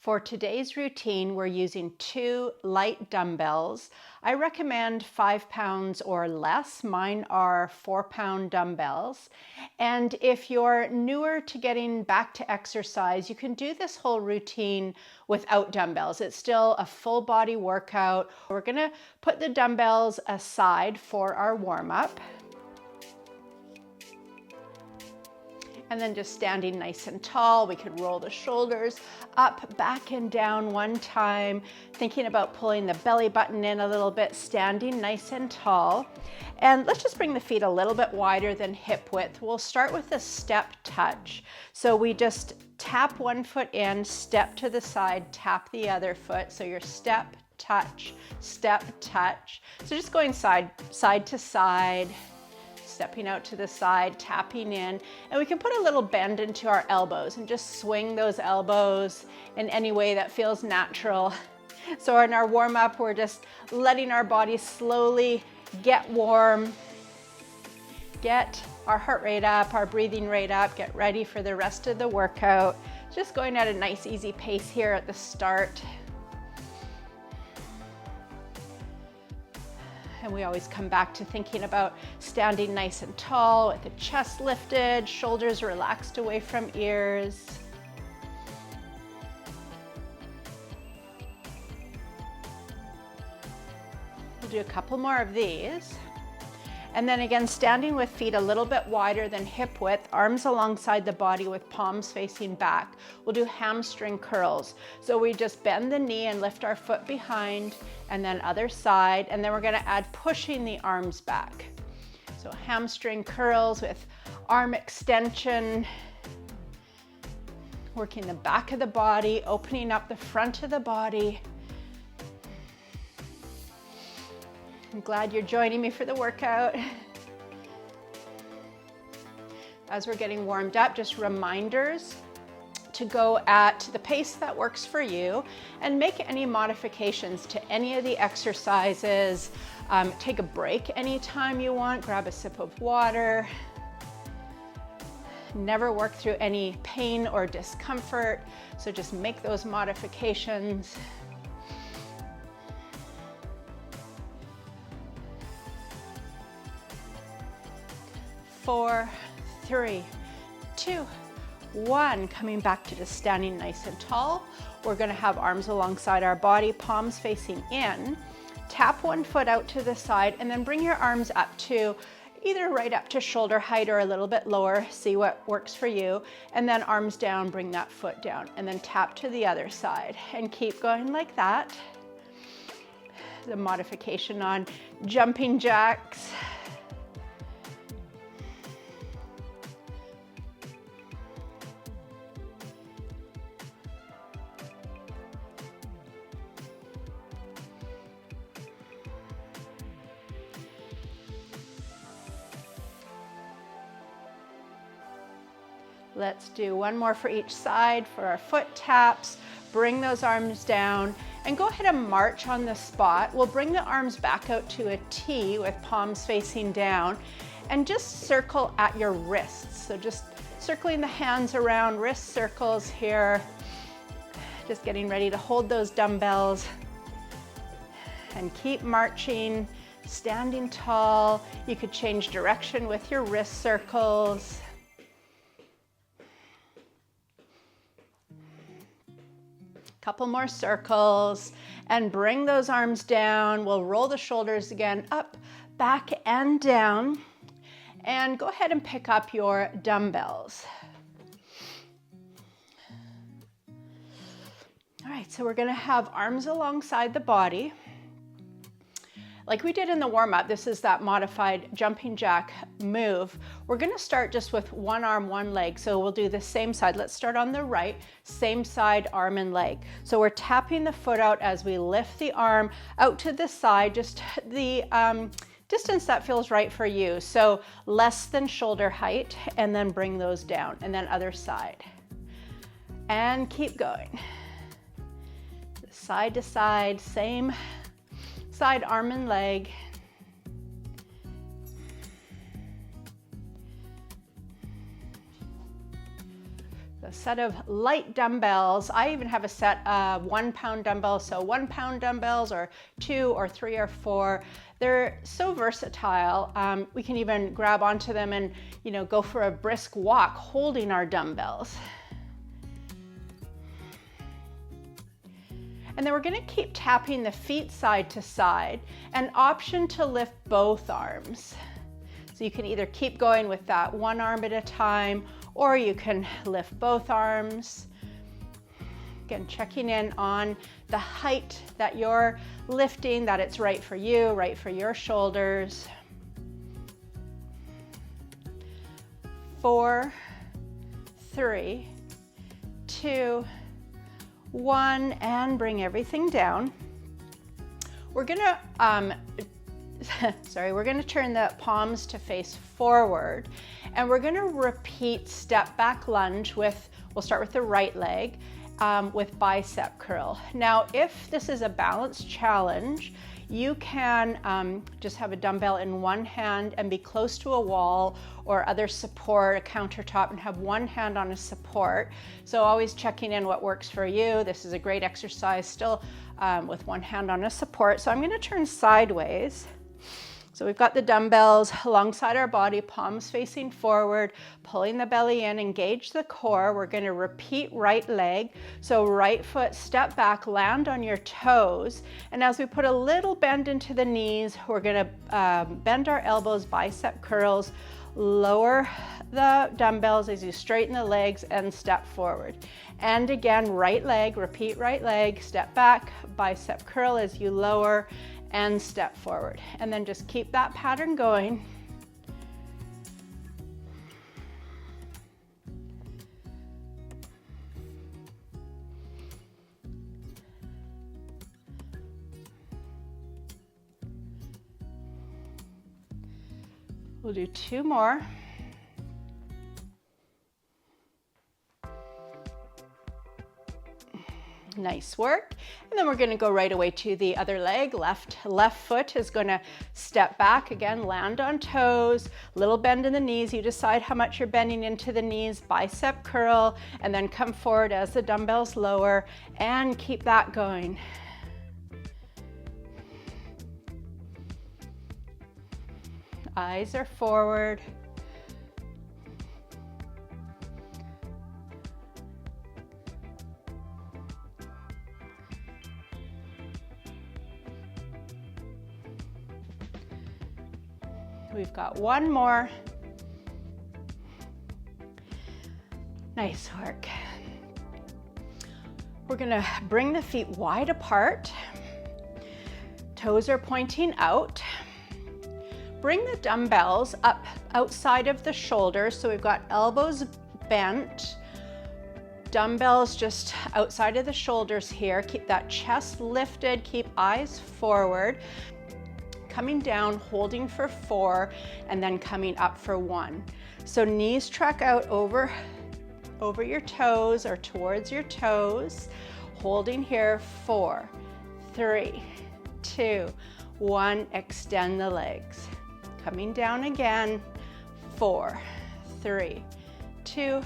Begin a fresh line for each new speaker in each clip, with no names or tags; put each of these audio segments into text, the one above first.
For today's routine, we're using 2 light dumbbells. I recommend 5 pounds or less. Mine are 4-pound dumbbells. And if you're newer to getting back to exercise, you can do this whole routine without dumbbells. It's still a full body workout. We're gonna put the dumbbells aside for our warm-up. And then just standing nice and tall, we could roll the shoulders up, back, and down one time, thinking about pulling the belly button in a little bit, standing nice and tall. And let's just bring the feet a little bit wider than hip width. We'll start with a step touch. So we just tap one foot in, step to the side, tap the other foot. So your step, touch, step, touch. So just going side to side, stepping out to the side, tapping in, and we can put a little bend into our elbows and just swing those elbows in any way that feels natural. So in our warm-up, we're just letting our body slowly get warm, get our heart rate up, our breathing rate up, get ready for the rest of the workout. Just going at a nice, easy pace here at the start. And we always come back to thinking about standing nice and tall with the chest lifted, shoulders relaxed away from ears. We'll do a couple more of these. And then again, standing with feet a little bit wider than hip width, arms alongside the body with palms facing back. We'll do hamstring curls. So we just bend the knee and lift our foot behind, and then other side, and then we're gonna add pushing the arms back. So hamstring curls with arm extension, working the back of the body, opening up the front of the body. I'm glad you're joining me for the workout. As we're getting warmed up, just reminders to go at the pace that works for you and make any modifications to any of the exercises. Take a break anytime you want, grab a sip of water. Never work through any pain or discomfort, so just make those modifications. 4, 3, 2, 1. Coming back to just standing nice and tall. We're gonna have arms alongside our body, palms facing in. Tap one foot out to the side and then bring your arms up to either right up to shoulder height or a little bit lower. See what works for you. And then arms down, bring that foot down, and then tap to the other side and keep going like that. The modification on jumping jacks. Let's do one more for each side for our foot taps. Bring those arms down and go ahead and march on the spot. We'll bring the arms back out to a T with palms facing down and just circle at your wrists. So just circling the hands around, wrist circles here. Just getting ready to hold those dumbbells and keep marching, standing tall. You could change direction with your wrist circles. Couple more circles and bring those arms down. We'll roll the shoulders again, up, back, and down. And go ahead and pick up your dumbbells. All right, so we're gonna have arms alongside the body. Like we did in the warm-up, this is that modified jumping jack move. We're gonna start just with one arm, one leg. So we'll do the same side. Let's start on the right, same side, arm and leg. So we're tapping the foot out as we lift the arm out to the side, just the distance that feels right for you. So less than shoulder height, and then bring those down, and then other side. And keep going. Side to side, same side, arm and leg. The set of light dumbbells. I even have a set of 1 pound dumbbells, so 1 pound dumbbells or 2 or 3 or 4. They're so versatile. We can even grab onto them and, go for a brisk walk holding our dumbbells. And then we're going to keep tapping the feet side to side, an option to lift both arms. So you can either keep going with that one arm at a time, or you can lift both arms. Again, checking in on the height that you're lifting, that it's right for you, right for your shoulders. 4, 3, 2, 1, and bring everything down. We're gonna we're gonna turn the palms to face forward, and we're gonna repeat step back lunge with, we'll start with the right leg, with bicep curl. Now, if this is a balance challenge, you can just have a dumbbell in one hand and be close to a wall or other support, a countertop, and have one hand on a support. So always checking in what works for you. This is a great exercise still with one hand on a support. So I'm going to turn sideways. So we've got the dumbbells alongside our body, palms facing forward, pulling the belly in, engage the core. We're going to repeat right leg. So right foot, step back, land on your toes. And as we put a little bend into the knees, we're going to bend our elbows, bicep curls, lower the dumbbells as you straighten the legs and step forward. And again, right leg, repeat right leg, step back, bicep curl as you lower and step forward. And then just keep that pattern going. We'll do 2 more. Nice work. And then we're going to go right away to the other leg. Left foot is going to step back again, land on toes, little bend in the knees. You decide how much you're bending into the knees, bicep curl, and then come forward as the dumbbells lower and keep that going. Eyes are forward. We've got 1 more. Nice work. We're gonna bring the feet wide apart. Toes are pointing out. Bring the dumbbells up outside of the shoulders. So we've got elbows bent, dumbbells just outside of the shoulders here. Keep that chest lifted, keep eyes forward. Coming down, holding for 4, and then coming up for 1. So knees track out over your toes or towards your toes. Holding here, 4, 3, 2, 1. Extend the legs. Coming down again, 4, 3, 2,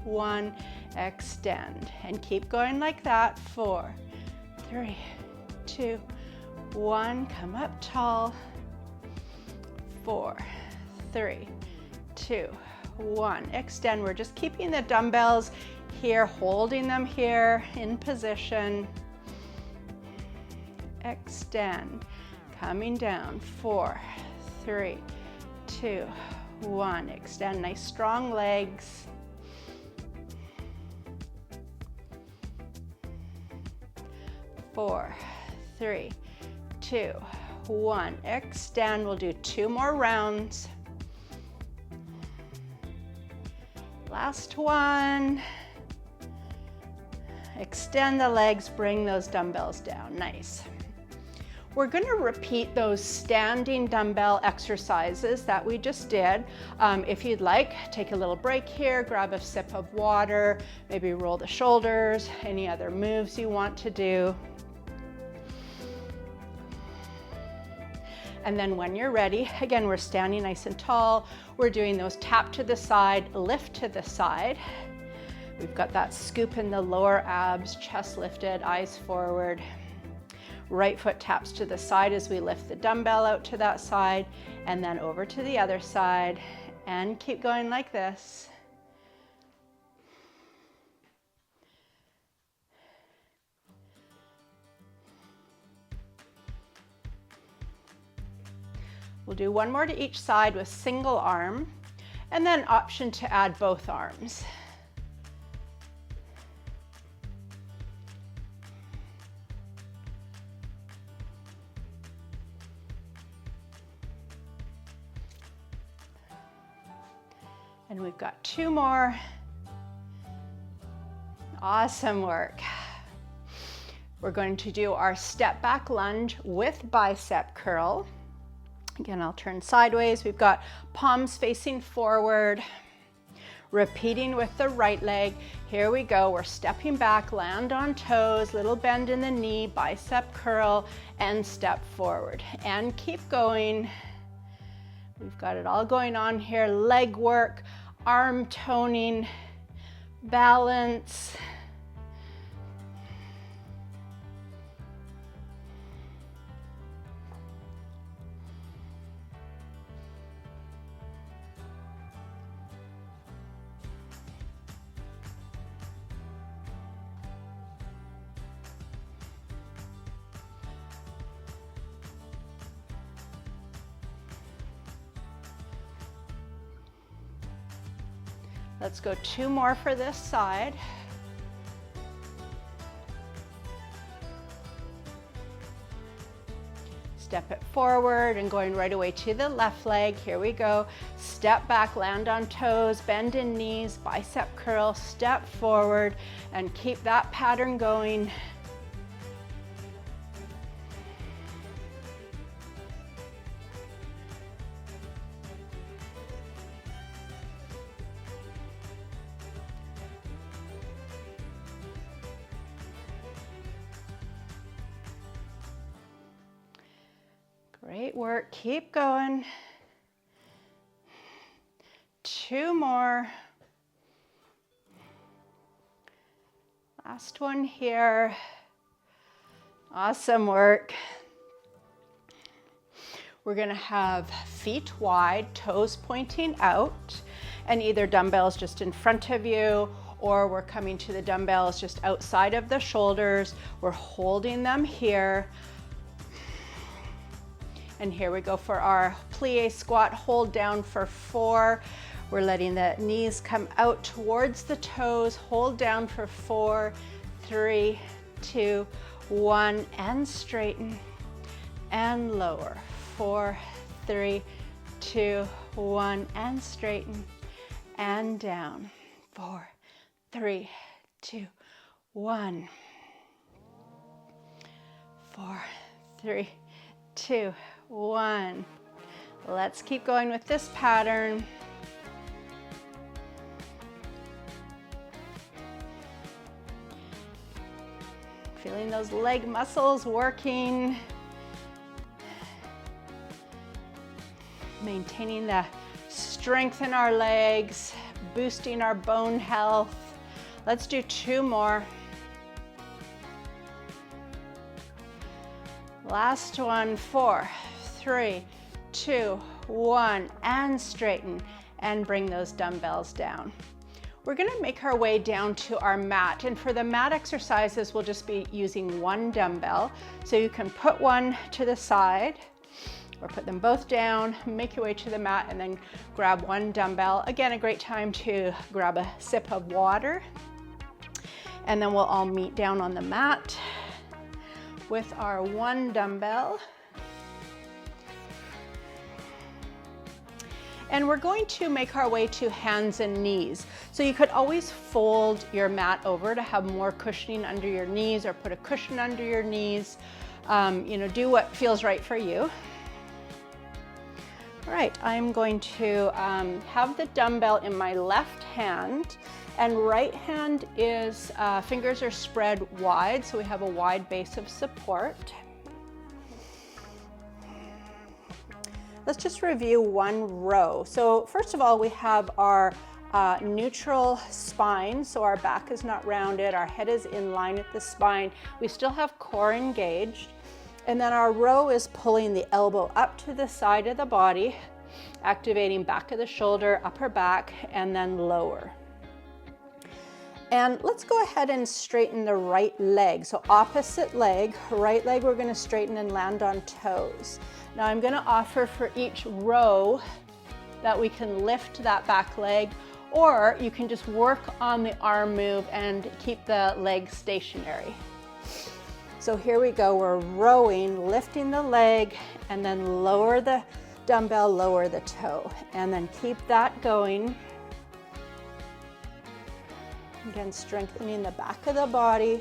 1. Extend. And keep going like that, 4, 3, 2, 1, come up tall, 4, 3, 2, 1, extend. We're just keeping the dumbbells here, holding them here in position. Extend, coming down, 4, 3, 2, 1, extend. Nice strong legs. 4, 3, 2, 1, extend. We'll do 2 more rounds. Last one. Extend the legs, bring those dumbbells down. Nice. We're going to repeat those standing dumbbell exercises that we just did. If you'd like, take a little break here, grab a sip of water, maybe roll the shoulders, any other moves you want to do. And then when you're ready, again, we're standing nice and tall. We're doing those tap to the side, lift to the side. We've got that scoop in the lower abs, chest lifted, eyes forward. Right foot taps to the side as we lift the dumbbell out to that side, and then over to the other side, and keep going like this. We'll do one more to each side with single arm, and then option to add both arms. And we've got two more. Awesome work. We're going to do our step back lunge with bicep curl. Again, I'll turn sideways. We've got palms facing forward, repeating with the right leg. Here we go. We're stepping back, land on toes, little bend in the knee, bicep curl, and step forward. And keep going. We've got it all going on here. Leg work, arm toning, balance. Let's go two more for this side. Step it forward and going right away to the left leg. Here we go. Step back, land on toes, bend in knees, bicep curl, step forward, and keep that pattern going. Great work, keep going. Two more. Last one here. Awesome work. We're gonna have feet wide, toes pointing out, and either dumbbells just in front of you, or we're coming to the dumbbells just outside of the shoulders. We're holding them here. And here we go for our plie squat, hold down for 4. We're letting the knees come out towards the toes, hold down for 4, 3, 2, 1, and straighten, and lower, 4, 3, 2, 1, and straighten, and down, 4, 3, 2, 1, 4, 3, 2, 1. Let's keep going with this pattern. Feeling those leg muscles working. Maintaining the strength in our legs, boosting our bone health. Let's do 2 more. Last one, 4, 3, 2, 1, and straighten, and bring those dumbbells down. We're gonna make our way down to our mat, and for the mat exercises, we'll just be using 1 dumbbell. So you can put one to the side, or put them both down, make your way to the mat, and then grab 1 dumbbell. Again, a great time to grab a sip of water. And then we'll all meet down on the mat with our 1 dumbbell. And we're going to make our way to hands and knees. So you could always fold your mat over to have more cushioning under your knees, or put a cushion under your knees. Do what feels right for you. All right, I'm going to have the dumbbell in my left hand, and right hand is, fingers are spread wide, so we have a wide base of support. Let's just review 1 row. So first of all, we have our neutral spine, so our back is not rounded, our head is in line with the spine. We still have core engaged. And then our row is pulling the elbow up to the side of the body, activating back of the shoulder, upper back, and then lower. And let's go ahead and straighten the right leg. So opposite leg, right leg, we're going to straighten and land on toes. Now I'm going to offer for each row that we can lift that back leg, or you can just work on the arm move and keep the leg stationary. So here we go, we're rowing, lifting the leg, and then lower the dumbbell, lower the toe, and then keep that going. Again, strengthening the back of the body.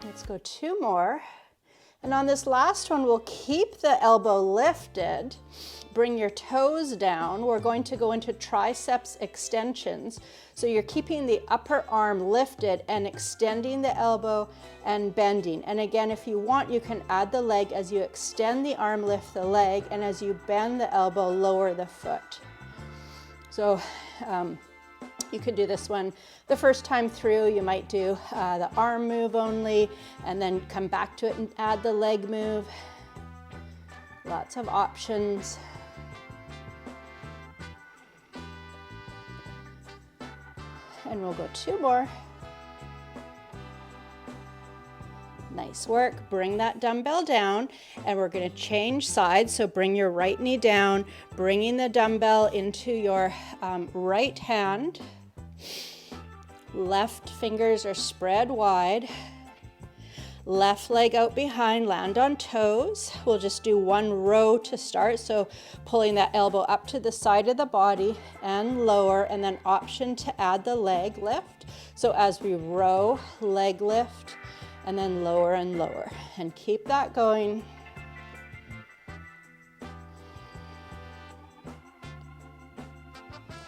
Let's go 2 more. And on this last one, we'll keep the elbow lifted. Bring your toes down. We're going to go into triceps extensions. So you're keeping the upper arm lifted and extending the elbow and bending. And again, if you want, you can add the leg as you extend the arm, lift the leg, and as you bend the elbow, lower the foot. So you could do this one the first time through. You might do the arm move only, and then come back to it and add the leg move. Lots of options. And we'll go 2 more. Nice work. Bring that dumbbell down, and we're going to change sides. So bring your right knee down, bringing the dumbbell into your right hand. Left fingers are spread wide. Left leg out behind, land on toes. We'll just do 1 row to start. So pulling that elbow up to the side of the body and lower, and then option to add the leg lift. So as we row, leg lift, and then lower and lower. And keep that going.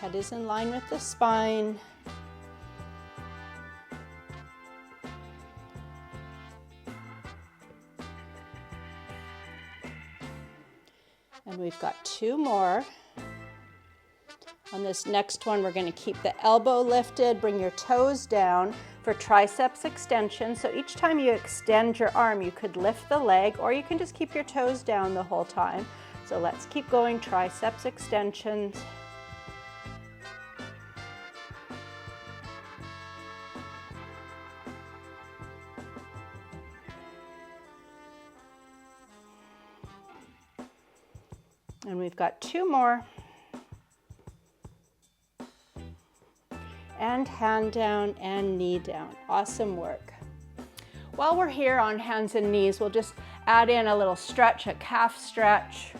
Head is in line with the spine. And we've got 2 more. On this next one, we're going to keep the elbow lifted, bring your toes down for triceps extension. So each time you extend your arm, you could lift the leg, or you can just keep your toes down the whole time. So let's keep going, triceps extensions. And we've got 2 more. And hand down and knee down. Awesome work. While we're here on hands and knees, we'll just add in a little stretch, a calf stretch.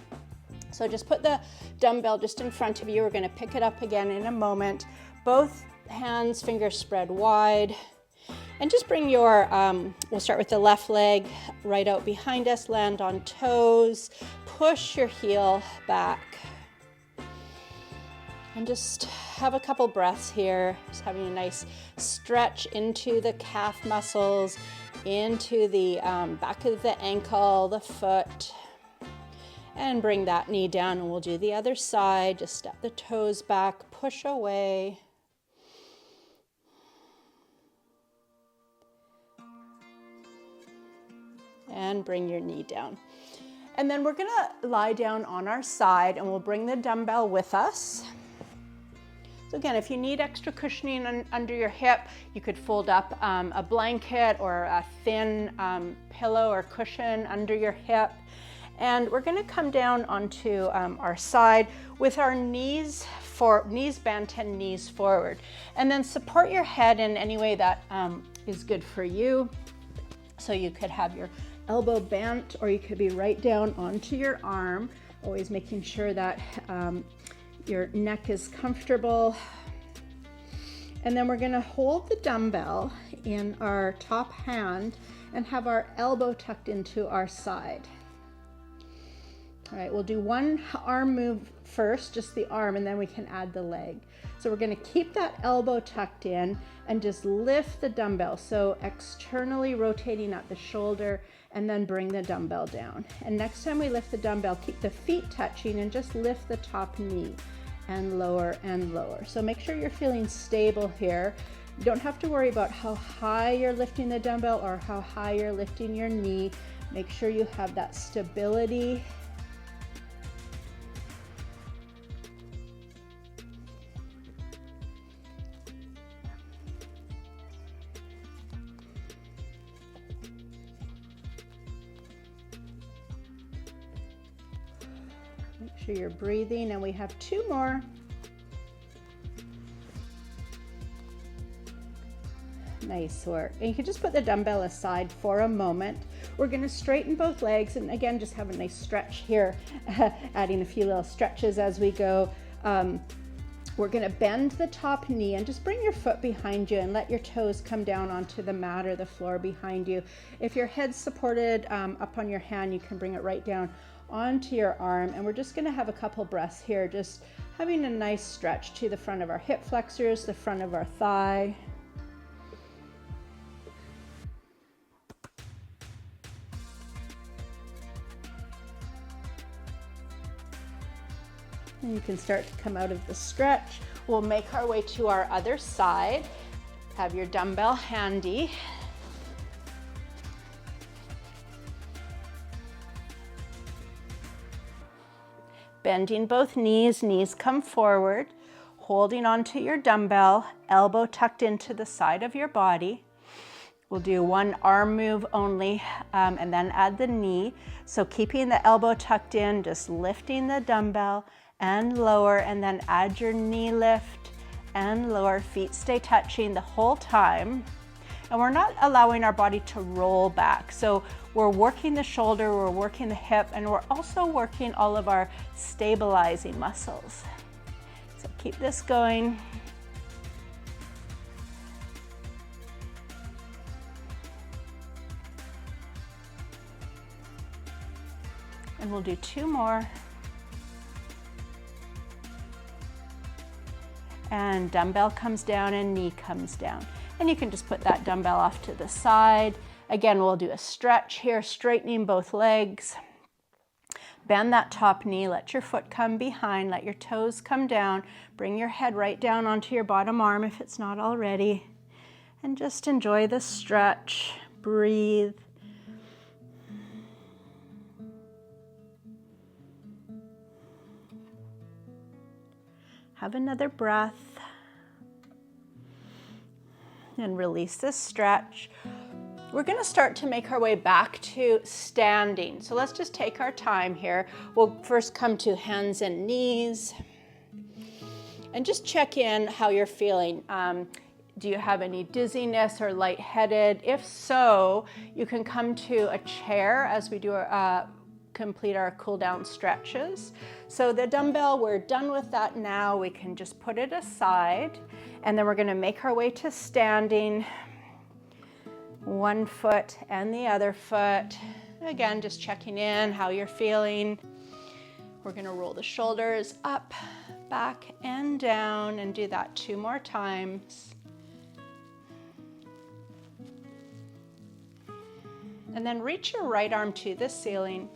So just put the dumbbell just in front of you. We're going to pick it up again in a moment. Both hands, fingers spread wide. And just bring your, we'll start with the left leg right out behind us, land on toes, push your heel back. And just have a couple breaths here, just having a nice stretch into the calf muscles, into the back of the ankle, the foot. And bring that knee down, and we'll do the other side. Just step the toes back, push away. And bring your knee down. And then we're gonna lie down on our side, and we'll bring the dumbbell with us. So again, if you need extra cushioning under your hip, you could fold up a blanket or a thin pillow or cushion under your hip. And we're gonna come down onto our side with our knees bent and knees forward. And then support your head in any way that is good for you. So you could have your elbow bent, or you could be right down onto your arm, always making sure that your neck is comfortable. And then we're gonna hold the dumbbell in our top hand and have our elbow tucked into our side. All right, we'll do one arm move first, just the arm, and then we can add the leg. So we're gonna keep that elbow tucked in and just lift the dumbbell. So externally rotating at the shoulder and then bring the dumbbell down. And next time we lift the dumbbell, keep the feet touching and just lift the top knee and lower and lower. So make sure you're feeling stable here. You don't have to worry about how high you're lifting the dumbbell or how high you're lifting your knee. Make sure you have that stability. Make sure you're breathing, and we have 2 more. Nice work. And you can just put the dumbbell aside for a moment. We're going to straighten both legs, and again, just have a nice stretch here, adding a few little stretches as we go. We're going to bend the top knee and just bring your foot behind you and let your toes come down onto the mat or the floor behind you. If your head's supported up on your hand, you can bring it right down onto your arm. And we're just going to have a couple breaths here, just having a nice stretch to the front of our hip flexors, the front of our thigh. And you can start to come out of the stretch. We'll make our way to our other side. Have your dumbbell handy. Bending both knees, knees come forward, holding onto your dumbbell, elbow tucked into the side of your body. We'll do one arm move only, and then add the knee. So keeping the elbow tucked in, just lifting the dumbbell and lower, and then add your knee lift and lower. Feet stay touching the whole time. And we're not allowing our body to roll back. So we're working the shoulder, we're working the hip, and we're also working all of our stabilizing muscles. So keep this going. And we'll do 2 more. And dumbbell comes down and knee comes down. And you can just put that dumbbell off to the side. Again, we'll do a stretch here, straightening both legs. Bend that top knee, let your foot come behind, let your toes come down. Bring your head right down onto your bottom arm if it's not already. And just enjoy the stretch, breathe. Have another breath and release this stretch. We're going to start to make our way back to standing. So let's just take our time here. We'll first come to hands and knees and just check in how you're feeling. Do you have any dizziness or lightheaded? If so, you can come to a chair as we do complete our cool down stretches. So the dumbbell, we're done with that now. We can just put it aside, and then we're going to make our way to standing. One foot and the other foot. Again, just checking in how you're feeling. We're going to roll the shoulders up, back, and down, and do that 2 more times. And then reach your right arm to the ceiling.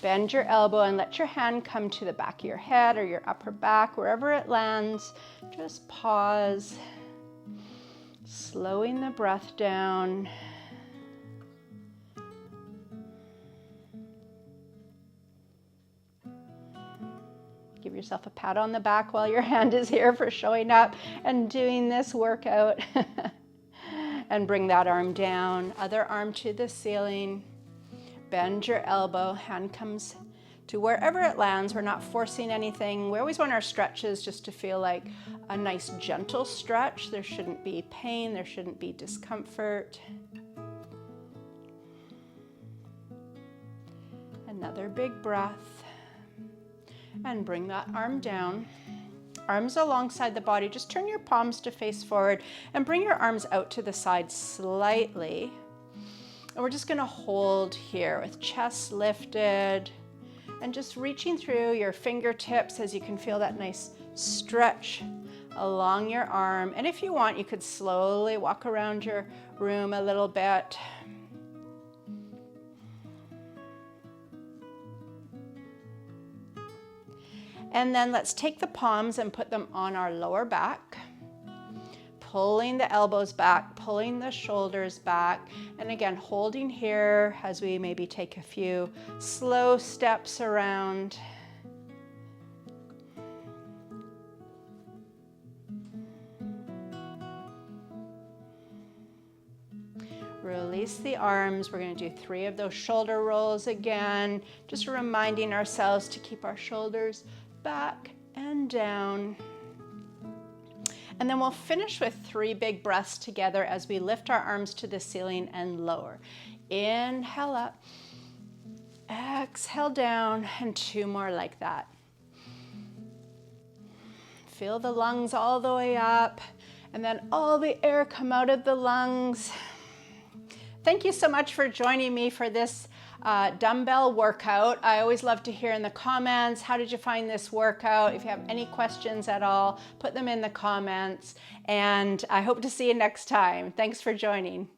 Bend your elbow and let your hand come to the back of your head or your upper back, wherever it lands. Just pause, slowing the breath down. Give yourself a pat on the back while your hand is here for showing up and doing this workout. And bring that arm down, other arm to the ceiling. Bend your elbow, hand comes to wherever it lands. We're not forcing anything. We always want our stretches just to feel like a nice gentle stretch. There shouldn't be pain, there shouldn't be discomfort. Another big breath. And bring that arm down. Arms alongside the body. Just turn your palms to face forward and bring your arms out to the side slightly. And we're just going to hold here with chest lifted And just reaching through your fingertips as you can feel that nice stretch along your arm. And if you want, you could slowly walk around your room a little bit. And then let's take the palms and put them on our lower back, pulling the elbows back, pulling the shoulders back, and again, holding here as we maybe take a few slow steps around. Release the arms. We're going to do 3 of those shoulder rolls again, just reminding ourselves to keep our shoulders back and down. And then we'll finish with 3 big breaths together as we lift our arms to the ceiling and lower. Inhale up, exhale down, and 2 more like that. Feel the lungs all the way up, and then all the air come out of the lungs. Thank you so much for joining me for this dumbbell workout. I always love to hear in the comments, how did you find this workout? If you have any questions at all, put them in the comments. And I hope to see you next time. Thanks for joining.